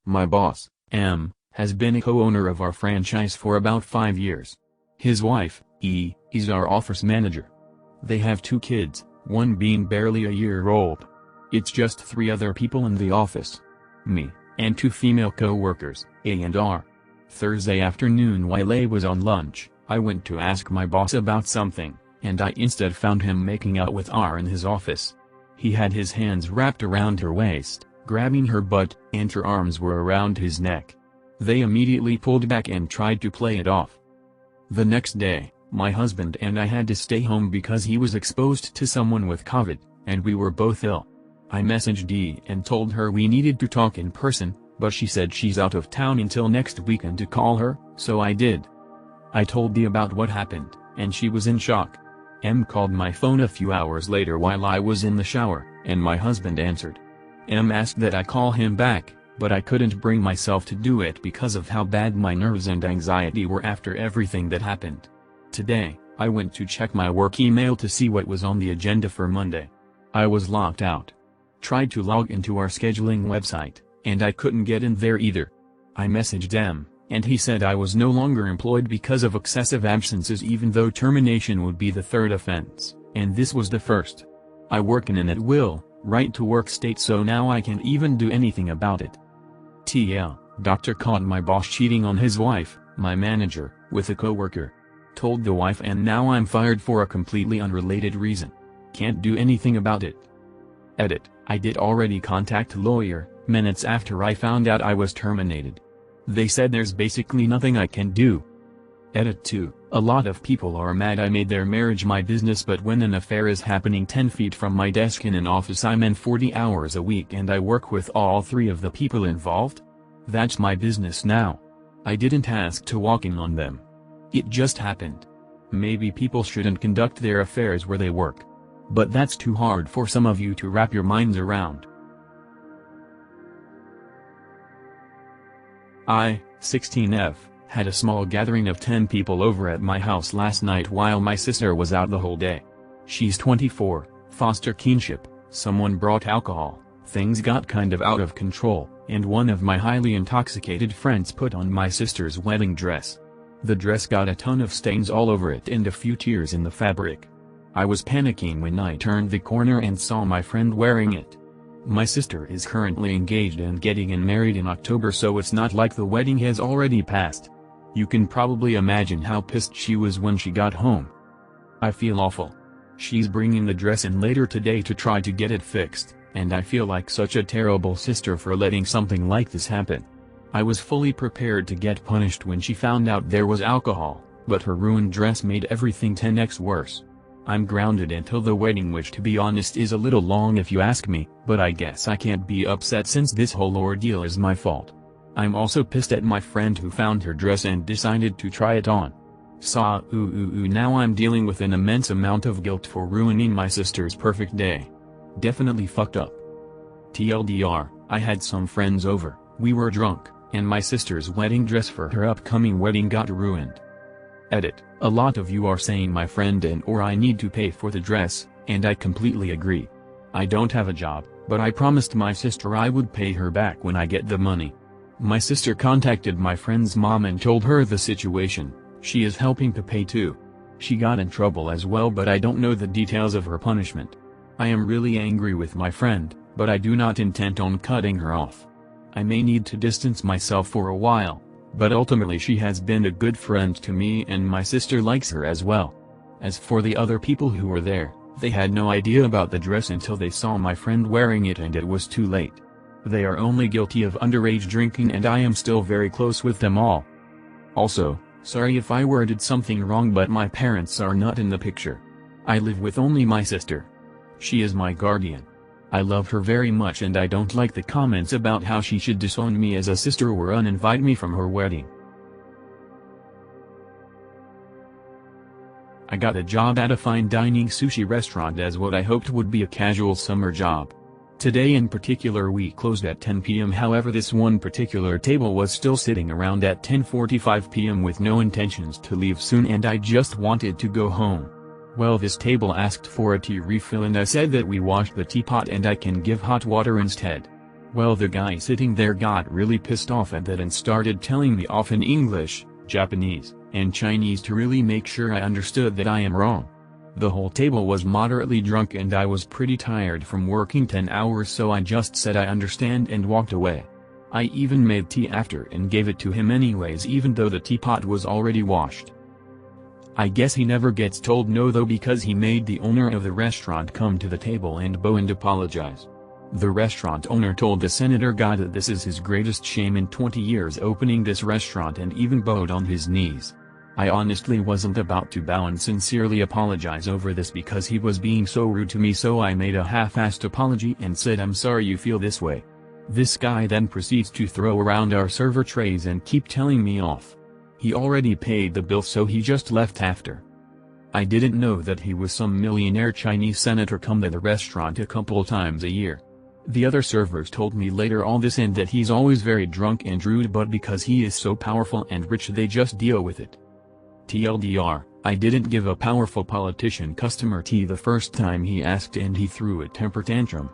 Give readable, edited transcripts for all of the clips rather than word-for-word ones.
My boss, M, has been a co-owner of our franchise for about 5 years. His wife, E, is our office manager. They have 2 kids, one being barely a year old. It's just 3 other people in the office. Me, and 2 female co-workers, A and R. Thursday afternoon while A was on lunch, I went to ask my boss about something, and I instead found him making out with R in his office. He had his hands wrapped around her waist, grabbing her butt, and her arms were around his neck. They immediately pulled back and tried to play it off. The next day, my husband and I had to stay home because he was exposed to someone with COVID, and we were both ill. I messaged Dee and told her we needed to talk in person, but she said she's out of town until next weekend to call her, so I did. I told Dee about what happened, and she was in shock. M called my phone a few hours later while I was in the shower, and my husband answered. M asked that I call him back, but I couldn't bring myself to do it because of how bad my nerves and anxiety were after everything that happened. Today, I went to check my work email to see what was on the agenda for Monday. I was locked out. Tried to log into our scheduling website, and I couldn't get in there either. I messaged M, and he said I was no longer employed because of excessive absences even though termination would be the 3rd offense, and this was the 1st. I work in an at-will, right-to-work state so now I can't even do anything about it. TL, doctor caught my boss cheating on his wife, my manager, with a coworker. Told the wife and now I'm fired for a completely unrelated reason. Can't do anything about it. Edit, I did already contact lawyer, minutes after I found out I was terminated. They said there's basically nothing I can do. Edit 2, a lot of people are mad I made their marriage my business, but when an affair is happening 10 feet from my desk in an office I'm in 40 hours a week and I work with all 3 of the people involved? That's my business now. I didn't ask to walk in on them. It just happened. Maybe people shouldn't conduct their affairs where they work. But that's too hard for some of you to wrap your minds around. I, 16F, had a small gathering of 10 people over at my house last night while my sister was out the whole day. She's 24, foster kinship, someone brought alcohol, things got kind of out of control, and one of my highly intoxicated friends put on my sister's wedding dress. The dress got a ton of stains all over it and a few tears in the fabric. I was panicking when I turned the corner and saw my friend wearing it. My sister is currently engaged and getting married in October, so it's not like the wedding has already passed. You can probably imagine how pissed she was when she got home. I feel awful. She's bringing the dress in later today to try to get it fixed, and I feel like such a terrible sister for letting something like this happen. I was fully prepared to get punished when she found out there was alcohol, but her ruined dress made everything 10x worse. I'm grounded until the wedding, which to be honest is a little long if you ask me, but I guess I can't be upset since this whole ordeal is my fault. I'm also pissed at my friend who found her dress and decided to try it on. Now I'm dealing with an immense amount of guilt for ruining my sister's perfect day. Definitely fucked up. TLDR, I had some friends over, we were drunk, and my sister's wedding dress for her upcoming wedding got ruined. Edit, a lot of you are saying my friend and/or I need to pay for the dress, and I completely agree. I don't have a job, but I promised my sister I would pay her back when I get the money. My sister contacted my friend's mom and told her the situation. She is helping to pay too. She got in trouble as well, but I don't know the details of her punishment. I am really angry with my friend, but I do not intend on cutting her off. I may need to distance myself for a while, but ultimately she has been a good friend to me and my sister likes her as well. As for the other people who were there, they had no idea about the dress until they saw my friend wearing it and it was too late. They are only guilty of underage drinking and I am still very close with them all. Also, sorry if I worded something wrong, but my parents are not in the picture. I live with only my sister. She is my guardian. I love her very much and I don't like the comments about how she should disown me as a sister or uninvite me from her wedding. I got a job at a fine dining sushi restaurant as what I hoped would be a casual summer job. Today in particular we closed at 10 p.m. However, this one particular table was still sitting around at 10:45 p.m. with no intentions to leave soon and I just wanted to go home. Well, this table asked for a tea refill and I said that we washed the teapot and I can give hot water instead. Well, the guy sitting there got really pissed off at that and started telling me off in English, Japanese, and Chinese to really make sure I understood that I am wrong. The whole table was moderately drunk and I was pretty tired from working 10 hours, so I just said I understand and walked away. I even made tea after and gave it to him anyways, even though the teapot was already washed. I guess he never gets told no though, because he made the owner of the restaurant come to the table and bow and apologize. The restaurant owner told the senator guy that this is his greatest shame in 20 years opening this restaurant, and even bowed on his knees. I honestly wasn't about to bow and sincerely apologize over this because he was being so rude to me, so I made a half-assed apology and said I'm sorry you feel this way. This guy then proceeds to throw around our server trays and keep telling me off. He already paid the bill, so he just left after. I didn't know that he was some millionaire Chinese senator come to the restaurant a couple times a year. The other servers told me later all this and that he's always very drunk and rude, but because he is so powerful and rich they just deal with it. TLDR, I didn't give a powerful politician customer tea the first time he asked and he threw a temper tantrum.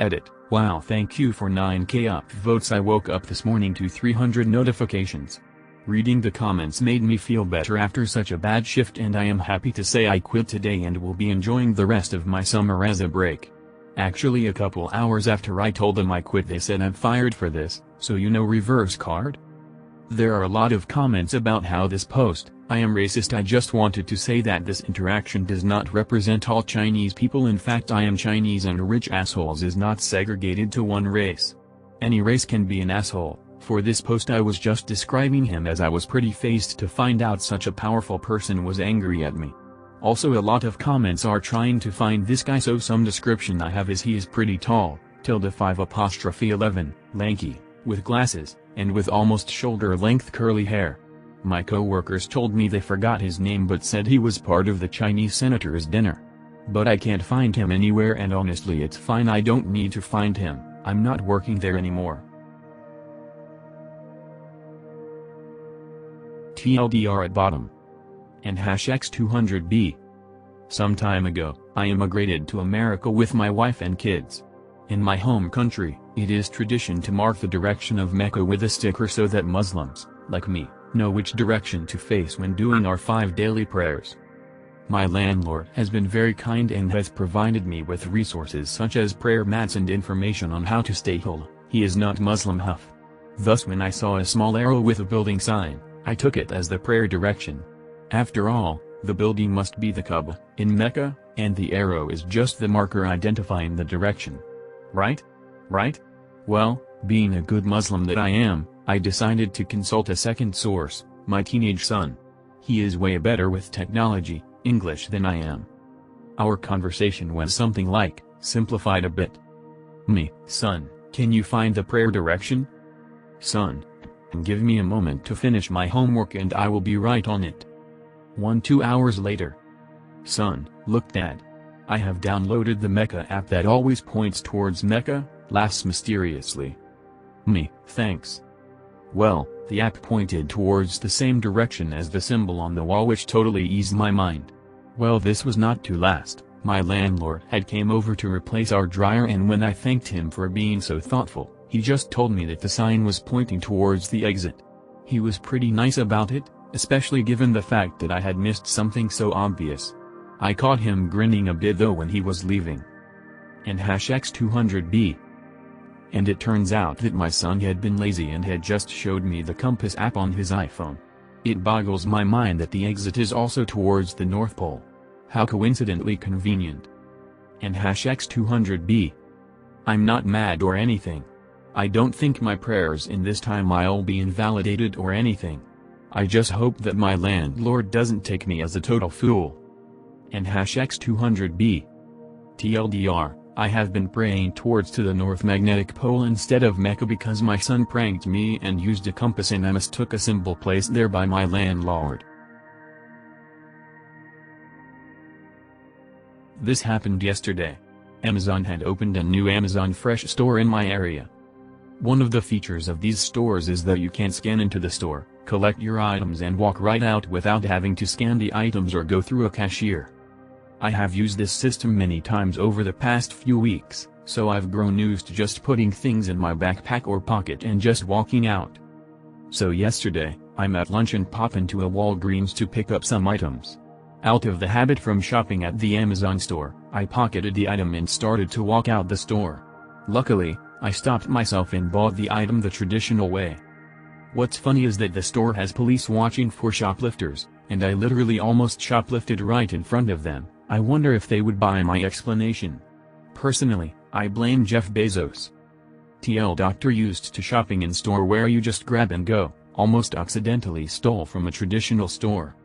Edit, wow, thank you for 9k upvotes. I woke up this morning to 300 notifications. Reading the comments made me feel better after such a bad shift, and I am happy to say I quit today and will be enjoying the rest of my summer as a break. Actually, a couple hours after I told them I quit, they said I'm fired for this, so you know, reverse card? There are a lot of comments about how this post, I am racist. I just wanted to say that this interaction does not represent all Chinese people. In fact, I am Chinese and rich assholes is not segregated to one race. Any race can be an asshole. For this post I was just describing him, as I was pretty faced to find out such a powerful person was angry at me. Also, a lot of comments are trying to find this guy, so some description I have is he is pretty tall, ~5'11, lanky, with glasses, and with almost shoulder-length curly hair. My co-workers told me they forgot his name but said he was part of the Chinese senator's dinner. But I can't find him anywhere, and honestly it's fine, I don't need to find him, I'm not working there anymore. TLDR at bottom. And #X200B. Some time ago, I immigrated to America with my wife and kids. In my home country, it is tradition to mark the direction of Mecca with a sticker so that Muslims, like me, know which direction to face when doing our 5 daily prayers. My landlord has been very kind and has provided me with resources such as prayer mats and information on how to stay holy. He is not Muslim Huff. Thus, when I saw a small arrow with a building sign, I took it as the prayer direction. After all, the building must be the Kaaba in Mecca, and the arrow is just the marker identifying the direction. Right? Right? Well, being a good Muslim that I am, I decided to consult a second source, my teenage son. He is way better with technology, English, than I am. Our conversation went something like, simplified a bit. Me, son, can you find the prayer direction? Son, give me a moment to finish my homework and I will be right on it. 2 hours later. Son, look dad. I have downloaded the Mecca app that always points towards Mecca, laughs mysteriously. Me, thanks. Well, the app pointed towards the same direction as the symbol on the wall, which totally eased my mind. Well, this was not to last. My landlord had came over to replace our dryer, and when I thanked him for being so thoughtful, he just told me that the sign was pointing towards the exit. He was pretty nice about it, especially given the fact that I had missed something so obvious. I caught him grinning a bit though when he was leaving. And #X200B. And it turns out that my son had been lazy and had just showed me the compass app on his iPhone. It boggles my mind that the exit is also towards the North Pole. How coincidentally convenient. And #X200B. I'm not mad or anything. I don't think my prayers in this time I'll be invalidated or anything. I just hope that my landlord doesn't take me as a total fool. And #X200B. TLDR, I have been praying towards to the North Magnetic Pole instead of Mecca because my son pranked me and used a compass and I mistook a symbol placed there by my landlord. This happened yesterday. Amazon had opened a new Amazon Fresh store in my area. One of the features of these stores is that you can scan into the store, collect your items and walk right out without having to scan the items or go through a cashier. I have used this system many times over the past few weeks, So I've grown used to just putting things in my backpack or pocket and just walking out. So yesterday, I'm at lunch and pop into a Walgreens to pick up some items. Out of the habit from shopping at the Amazon store, I pocketed the item and started to walk out the store. Luckily, I stopped myself and bought the item the traditional way. What's funny is that the store has police watching for shoplifters, and I literally almost shoplifted right in front of them. I wonder if they would buy my explanation. Personally, I blame Jeff Bezos. TL Doctor used to shopping in store where you just grab and go, almost accidentally stole from a traditional store.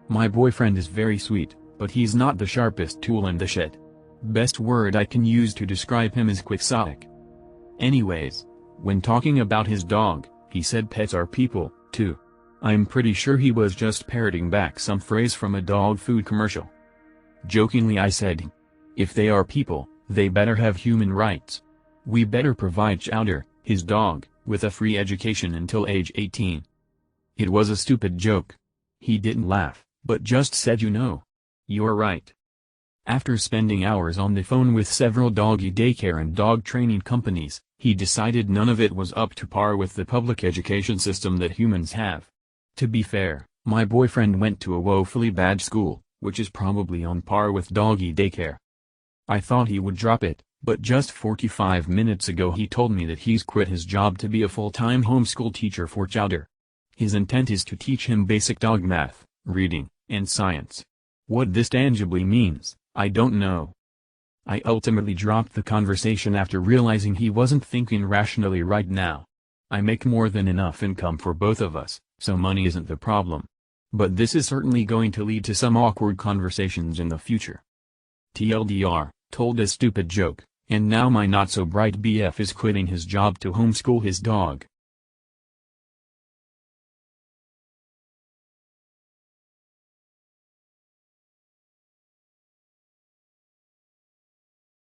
My boyfriend is very sweet, but he's not the sharpest tool in the shed. Best word I can use to describe him is quixotic. Anyways, when talking about his dog, he said pets are people, too. I'm pretty sure he was just parroting back some phrase from a dog food commercial. Jokingly I said, if they are people, they better have human rights. We better provide Chowder, his dog, with a free education until age 18. It was a stupid joke. He didn't laugh, but just said you're right. After spending hours on the phone with several doggy daycare and dog training companies, he decided none of it was up to par with the public education system that humans have. To be fair, my boyfriend went to a woefully bad school, which is probably on par with doggy daycare. I thought he would drop it, but just 45 minutes ago he told me that he's quit his job to be a full-time homeschool teacher for Chowder. His intent is to teach him basic dog math, reading, and science. What this tangibly means, I don't know. I ultimately dropped the conversation after realizing he wasn't thinking rationally right now. I make more than enough income for both of us, so money isn't the problem. But this is certainly going to lead to some awkward conversations in the future. TLDR, told a stupid joke, and now my not-so-bright BF is quitting his job to homeschool his dog.